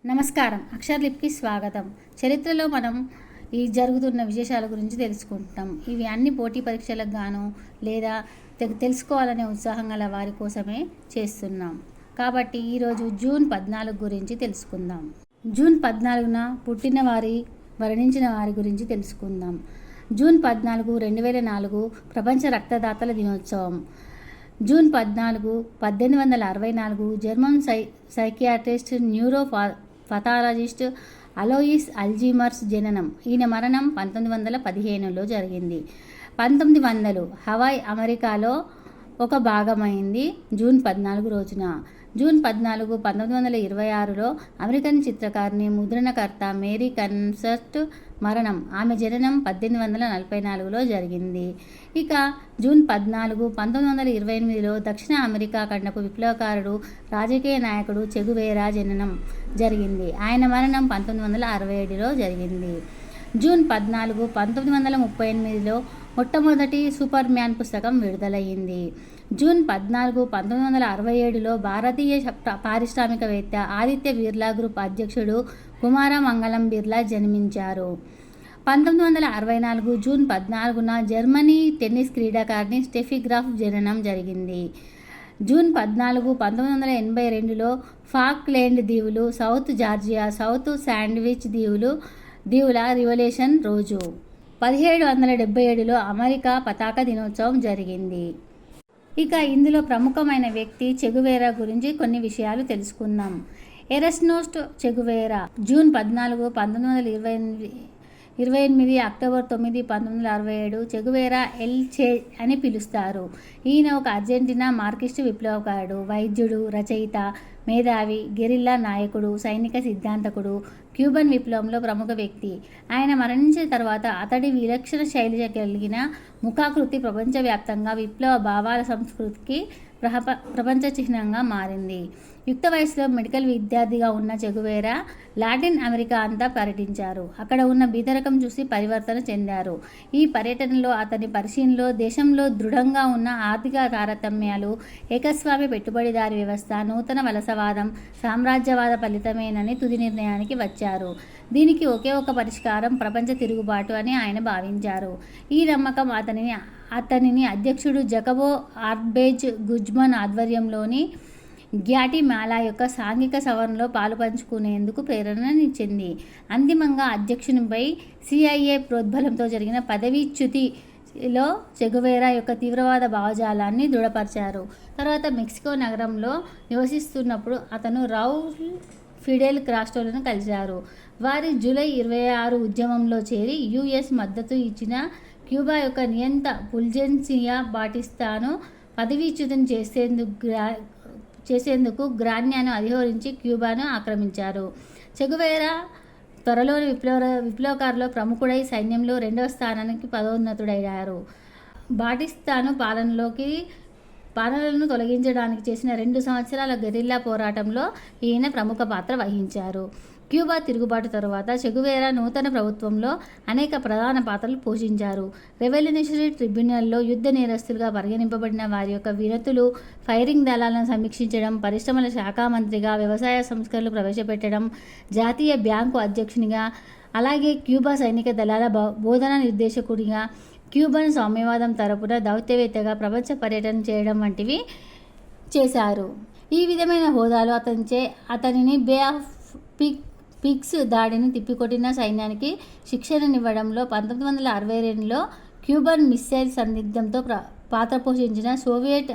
నమస్కారం. అక్షర్ లిప్కి స్వాగతం. చరిత్రలో మనం ఈ జరుగుతున్న విశేషాల గురించి తెలుసుకుంటాం. ఇవి అన్ని పోటీ పరీక్షలకు గాను లేదా తెలుసుకోవాలనే ఉత్సాహం గల వారి కోసమే చేస్తున్నాం. కాబట్టి ఈరోజు జూన్ 14 గురించి తెలుసుకుందాం. జూన్ 14న పుట్టిన వారి మరణించిన వారి గురించి తెలుసుకుందాం. జూన్ 14, 2004 ప్రపంచ రక్తదాతల దినోత్సవం. June 14, 1864 German psychiatrist న్యూరోపథాలజిస్ట్ alloys Alzheimer's జననం. ఈయన మరణం 1915లో జరిగింది. 1900 హవాయ్ అమెరికాలో ఒక భాగమైంది జూన్ 14 రోజున. జూన్ 14, 1926లో అమెరికన్ చిత్రకారిణి ముద్రణకర్త మేరీ కన్సర్ట్ మరణం. ఆమె జననం 1844లో జరిగింది. ఇక జూన్ 14, 1928లో దక్షిణ అమెరికా ఖండపు విప్లవకారుడు, రాజకీయ నాయకుడు చెగువేరా జననం జరిగింది. ఆయన మరణం 1967లో జరిగింది. జూన్ 14, 1938లో మొట్టమొదటి సూపర్ మ్యాన్ పుస్తకం విడుదలయ్యింది. జూన్ 14, 1967లో భారతీయ పారిశ్రామికవేత్త ఆదిత్య బిర్లా గ్రూప్ అధ్యక్షుడు కుమార మంగళం బిర్లా జన్మించారు. 1964 జూన్ 14న జర్మనీ టెన్నిస్ క్రీడాకారిణి స్టెఫీ గ్రాఫ్ జననం జరిగింది. జూన్ 14, 1982లో ఫాక్లాండ్ దీవులు, సౌత్ జార్జియా, సౌత్ శాండ్విచ్ దీవుల రివల్యూషన్ రోజు. 1777లో అమెరికా పతాక దినోత్సవం జరిగింది. ఇక ఇందులో ప్రముఖమైన వ్యక్తి చెగువేరా గురించి కొన్ని విషయాలు తెలుసుకుందాం. Ernest Guevara June 14, 1928 October 9, 1967 Guevara El Che అని పిలుస్తారు. ఈయన ఒక అర్జెంటీనా మార్క్సిస్ట్ విప్లవకారుడు, వైద్యుడు, రచయిత, మేధావి, గెరిల్లా నాయకుడు, సైనిక సిద్ధాంతకుడు, క్యూబన్ విప్లవంలో ప్రముఖ వ్యక్తి. ఆయన మరణించిన తర్వాత అతడి విలక్షణ శైలి కలిగిన ముఖాకృతి ప్రపంచవ్యాప్తంగా విప్లవ భావాల సంస్కృతికి ప్రపంచ చిహ్నంగా మారింది. యుక్త వయసులో మెడికల్ విద్యార్థిగా ఉన్న చెగువేరా లాటిన్ అమెరికా అంతా పర్యటించారు. అక్కడ ఉన్న బీదరికం చూసి పరివర్తన చెందారు. ఈ పర్యటనలో అతని పరిశీలనలో దేశంలో దృఢంగా ఉన్న ఆర్థిక తారతమ్యాలు, ఏకస్వామ్య పెట్టుబడిదారీ వ్యవస్థ, నూతన వలసవాదం, సామ్రాజ్యవాద ఫలితమేనని తుది నిర్ణయానికి వచ్చారు. దీనికి ఒకే ఒక పరిష్కారం ప్రపంచ తిరుగుబాటు అని ఆయన భావించారు. ఈ నమ్మకం అతనిని అధ్యక్షుడు జకబో ఆర్బెజ్ గుజ్మన్ ఆధ్వర్యంలోని గ్యాటిమాలా యొక్క సాంఘిక సవరణలో పాలుపంచుకునేందుకు ప్రేరణనిచ్చింది. అంతిమంగా అధ్యక్షునిపై CIA ప్రోద్బలంతో జరిగిన పదవీచ్యుతిలో చెగువేరా యొక్క తీవ్రవాద భావజాలాన్ని దృఢపరిచారు. తర్వాత మెక్సికో నగరంలో నివసిస్తున్నప్పుడు అతను రౌల్ ఫిడెల్ కాస్ట్రోలను కలిశారు. వారి జూలై 26 ఉద్యమంలో చేరి US మద్దతు ఇచ్చిన క్యూబా యొక్క నియంత ఫుల్జెన్సియా బాటిస్టాను పదవీచ్యుతం చేసేందుకు గ్రాన్యాను అధిరోహించి క్యూబాను ఆక్రమించారు. చెగువేరా త్వరలోని విప్లవకారులో ప్రముఖుడై సైన్యంలో 2వ స్థానానికి పదోన్నతుడయ్యారు. బాటిస్టాను పాలనలను తొలగించడానికి చేసిన 2 సంవత్సరాల గెరిల్లా పోరాటంలో ఈయన ప్రముఖ పాత్ర వహించారు. క్యూబా తిరుగుబాటు తరువాత చెగువేరా నూతన ప్రభుత్వంలో అనేక ప్రధాన పాత్రలు పోషించారు. రెవల్యూషనరీ ట్రిబ్యునల్లో యుద్ధ నేరస్తులుగా పరిగణింపబడిన వారి యొక్క వినతులు, ఫైరింగ్ దళాలను సమీక్షించడం, పరిశ్రమల శాఖ మంత్రిగా వ్యవసాయ సంస్కరణలు ప్రవేశపెట్టడం, జాతీయ బ్యాంకు అధ్యక్షునిగా, అలాగే క్యూబా సైనిక దళాల బోధనా నిర్దేశకుడిగా, క్యూబన్ సామ్యవాదం తరపున దౌత్యవేత్తగా ప్రపంచ పర్యటన చేయడం వంటివి చేశారు. ఈ విధమైన హోదాలో అతనిని బే ఆఫ్ పిగ్స్ దాడిని తిప్పికొట్టిన సైన్యానికి శిక్షణనివ్వడంలో 1962లో క్యూబన్ మిస్సైల్ సందిగ్ధంతో పాత్ర పోషించిన సోవియట్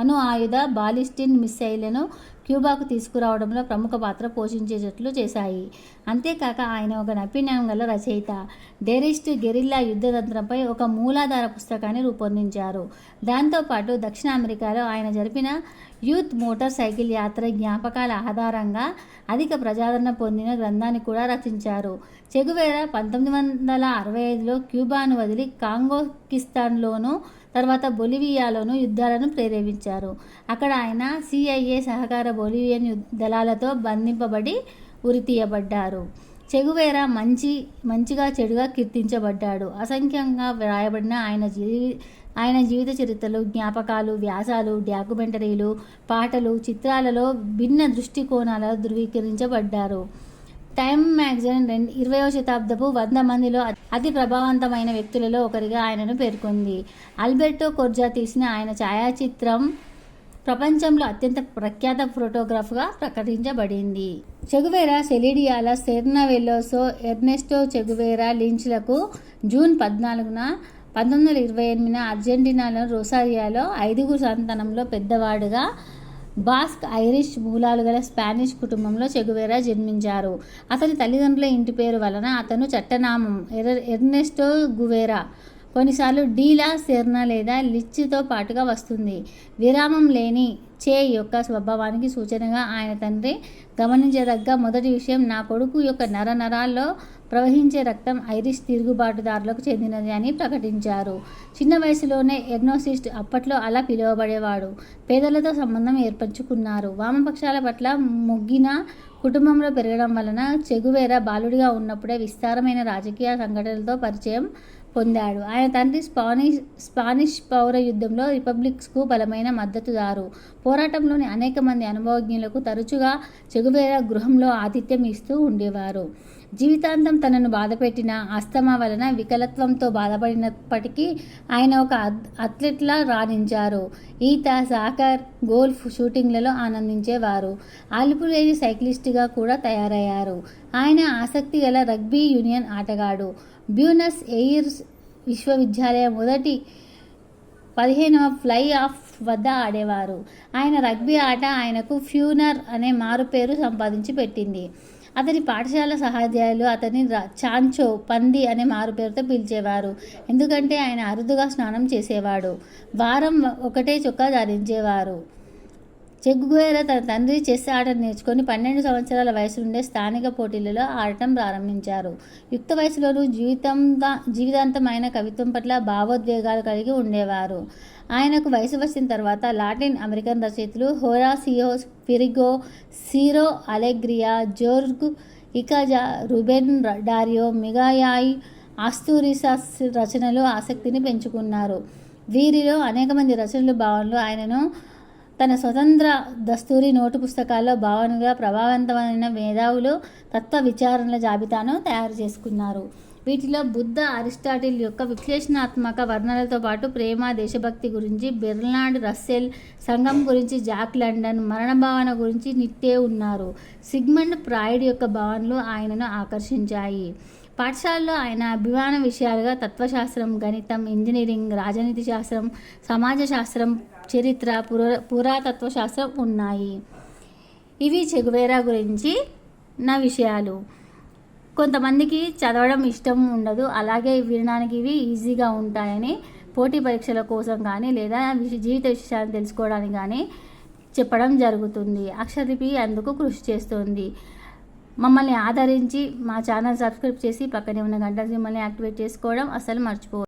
అణు ఆయుధ బాలిస్టిక్ మిస్సైళ్లను క్యూబాకు తీసుకురావడంలో ప్రముఖ పాత్ర పోషించేటట్లు చేశాయి. అంతేకాక ఆయన ఒక నైపుణ్యం గల రచయిత. డెరిస్ట్ గెరిల్లా యుద్ధతంత్రంపై ఒక మూలాధార పుస్తకాన్ని రూపొందించారు. దాంతోపాటు దక్షిణ అమెరికాలో ఆయన జరిపిన యూత్ మోటార్ సైకిల్ యాత్ర జ్ఞాపకాల ఆధారంగా అధిక ప్రజాదరణ పొందిన గ్రంథాన్ని కూడా రచించారు. చెగువేరా 1965లో క్యూబాను వదిలి కాంగోకిస్తాన్లోనూ తర్వాత బొలివియాలోనూ యుద్ధాలను ప్రేరేపించారు. అక్కడ ఆయన CIA సహకార బొలివియన్ దళాలతో బంధింపబడి ఉరితీయబడ్డారు. చెగువేరా మంచిగా చెడుగా కీర్తించబడ్డాడు. అసంఖ్యంగా వ్రాయబడిన ఆయన ఆయన జీవిత చరిత్రలు, జ్ఞాపకాలు, వ్యాసాలు, డాక్యుమెంటరీలు, పాటలు, చిత్రాలలో భిన్న దృష్టికోణాలు ధృవీకరించబడ్డారు. టైమ్ మ్యాగజైన్ 20వ శతాబ్దపు 100 మందిలో అతి ప్రభావవంతమైన వ్యక్తులలో ఒకరిగా ఆయనను పేర్కొంది. ఆల్బెర్టో కోర్జా తీసిన ఆయన ఛాయాచిత్రం ప్రపంచంలో అత్యంత ప్రఖ్యాత ఫోటోగ్రాఫ్గా ప్రకటించబడింది. చెగువేరా, సెలిడియాల, సెర్నా వెల్లోసో, ఎర్నెస్టో చెగువేరా లించ్లకు జూన్ 14న 1928 అర్జెంటీనాలో రొసారియోలో 5 సంతానంలో పెద్దవాడుగా బాస్క్ ఐరిష్ మూలాలు గల స్పానిష్ కుటుంబంలో చెగువేరా జన్మించారు. అతని తల్లిదండ్రుల ఇంటి పేరు వలన అతను చట్టనామం ఎర్నెస్టో గువేరా కొన్నిసార్లు డీలా సెర్నా లేదా లిచ్తో పాటుగా వస్తుంది. విరామం లేని చే యొక్క స్వభావానికి సూచనగా ఆయన తండ్రి గమనించదగ్గ మొదటి విషయం, నా కొడుకు యొక్క నరాల్లో ప్రవహించే రక్తం ఐరిష్ తిరుగుబాటుదారులకు చెందినది అని ప్రకటించారు. చిన్న వయసులోనే ఎర్నోసిస్ట్, అప్పట్లో అలా పిలువబడేవాడు, పేదలతో సంబంధం ఏర్పరచుకున్నారు. వామపక్షాల పట్ల మొగ్గిన కుటుంబంలో పెరగడం వలన చెగువేరా బాలుడిగా ఉన్నప్పుడే విస్తారమైన రాజకీయ సంఘటనలతో పరిచయం పొందాడు. ఆయన తండ్రి స్పానిష్ పౌర యుద్ధంలో రిపబ్లిక్స్కు బలమైన మద్దతుదారు. పోరాటంలోని అనేక మంది అనుభవజ్ఞులకు తరచుగా చెగువేరా గృహంలో ఆతిథ్యం ఇస్తూ ఉండేవారు. జీవితాంతం తనను బాధపెట్టిన ఆస్తమా వలన వికలత్వంతో బాధపడినప్పటికీ ఆయన ఒక అథ్లెట్లా రాణించారు. ఈత, సాకర్, గోల్ఫ్, షూటింగ్లలో ఆనందించేవారు. అలుపులేని సైక్లిస్టుగా కూడా తయారయ్యారు. ఆయన ఆసక్తి గల రగ్బీ యూనియన్ ఆటగాడు. బ్యూనస్ ఎయిర్స్ విశ్వవిద్యాలయం మొదటి 15వ ఫ్లై ఆఫ్ వద్ద ఆడేవారు. ఆయన రగ్బీ ఆట ఆయనకు ఫ్యూనర్ అనే మారుపేరు సంపాదించి పెట్టింది. అతని పాఠశాల సహాధ్యాయులు అతని చాంచో, పంది అనే మారుపేరుతో పిలిచేవారు, ఎందుకంటే ఆయన అరుదుగా స్నానం చేసేవాడు. వారం ఒకటే చొక్కా ధరించేవారు. చెగువేరా తన తండ్రి చెస్ ఆట నేర్చుకొని 12 సంవత్సరాల వయసు నుండే స్థానిక పోటీలలో ఆడటం ప్రారంభించారు. యుక్త వయసులోనూ జీవితాంతం ఆయన కవిత్వం పట్ల భావోద్వేగాలు కలిగి ఉండేవారు. ఆయనకు వయసు వచ్చిన తర్వాత లాటిన్ అమెరికన్ రచయితలు హోరాసియో ఫిరిగో, సిరో అలెగ్రియా, జోర్గ్ ఇకాజా, రుబెన్ డారియో, మిగాయాయ్ ఆస్తూరిసస్ రచనలు ఆసక్తిని పెంచుకున్నారు. వీరిలో అనేక మంది రచనలు, భావనలు ఆయనను తన స్వతంత్ర దస్తూరి నోటు పుస్తకాల్లో భావనగా ప్రభావవంతమైన మేధావులు తత్వ విచారణల జాబితాను తయారు చేసుకున్నారు. వీటిలో బుద్ధ, అరిస్టాటిల్ యొక్క విశ్లేషణాత్మక వర్ణనలతో పాటు ప్రేమ, దేశభక్తి గురించి బెర్నార్డ్ రస్సెల్, సంఘం గురించి జాక్ లండన్, మరణ భావన గురించి నిట్టే ఉన్నారు. సిగ్మండ్ ఫ్రాయిడ్ యొక్క భావనలు ఆయనను ఆకర్షించాయి. పాఠశాలలో ఆయన అభిమాన విషయాలుగా తత్వశాస్త్రం, గణితం, ఇంజనీరింగ్, రాజనీతి శాస్త్రం, సమాజ శాస్త్రం, చరిత్ర, పురాతత్వ శాస్త్రం ఉన్నాయి. ఇవి చెగువేరా గురించి నా విషయాలు. కొంతమందికి చదవడం ఇష్టం ఉండదు, అలాగే వినడానికి ఇవి ఈజీగా ఉంటాయని పోటీ పరీక్షల కోసం కానీ లేదా జీవిత విషయాన్ని తెలుసుకోవడానికి కానీ చెప్పడం జరుగుతుంది. అక్షరలిపి అందుకు కృషి చేస్తుంది. మమ్మల్ని ఆదరించి మా ఛానల్ సబ్స్క్రైబ్ చేసి పక్కనే ఉన్న గంట సింబల్ని యాక్టివేట్ చేసుకోవడం అసలు మర్చిపోవద్దు.